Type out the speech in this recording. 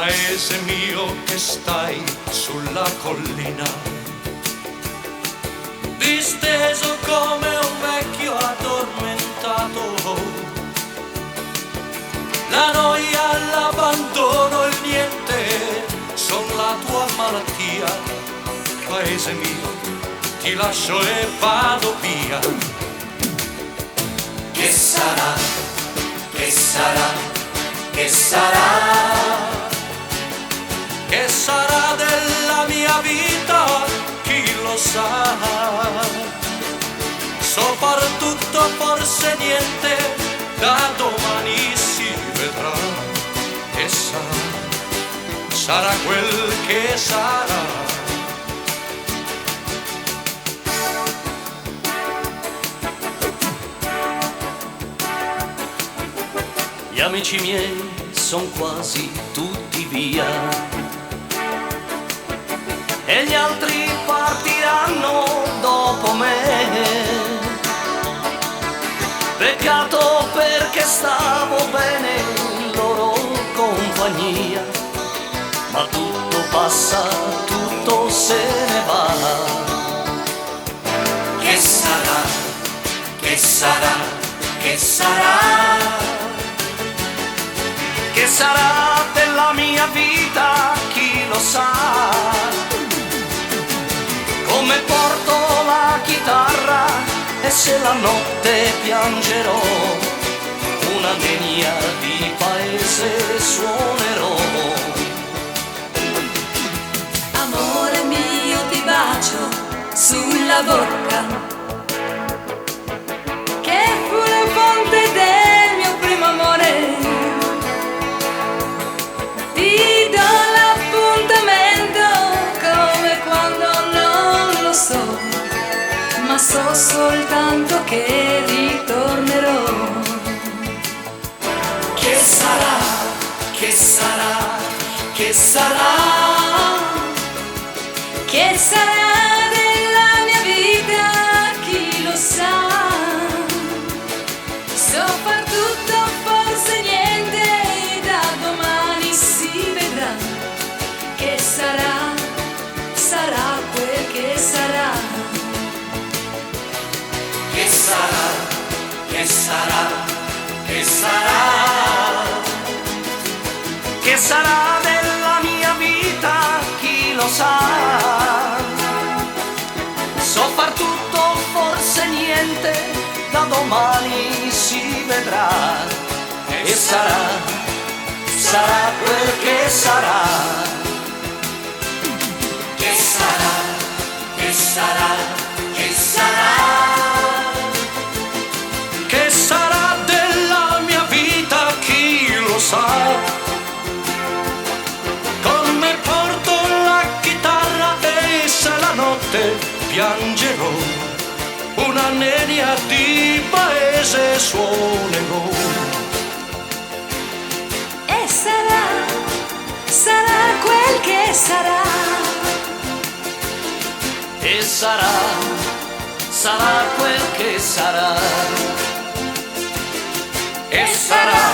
paese mio che stai sulla collina, disteso come un vecchio addormentato. La noia, l'abbandono, il niente son la tua malattia. Paese mio, ti lascio e vado via. Che sarà, che sarà, che sarà? Che sarà della mia vita? Chi lo sa? Soprattutto forse niente, da domani si vedrà. E sarà, sarà quel che sarà. Gli amici miei son quasi tutti via e gli altri partiranno dopo me. Peccato perché stavo bene in loro compagnia, ma tutto passa, tutto se ne va. Che sarà, che sarà, che sarà? Che sarà della mia vita, chi lo sa? Come porto la chitarra e se la notte piangerò, una degna di paese suonerò. Amore mio, ti bacio sulla bocca, che fu la fonte del mio primo amore. Ti do l'appuntamento come quando non lo so, ma so soltanto che ritornerò. Che sarà, che sarà, che sarà? Che sarà della mia vita, chi lo sa? Soprattutto forse niente, da domani si vedrà. Che sarà, sarà quel che sarà. Che sarà, che sarà, che sarà? Che sarà della mia vita, chi lo sa? Soprattutto forse niente, da domani si vedrà. E sarà, sarà quel che sarà. Che sarà, che sarà, che sarà? Che sarà della mia vita, chi lo sa? Come porto la chitarra e se la notte piangerò, una nenia di paese suonerò. E sarà, sarà quel che sarà. E sarà, sarà quel che sarà. E sarà,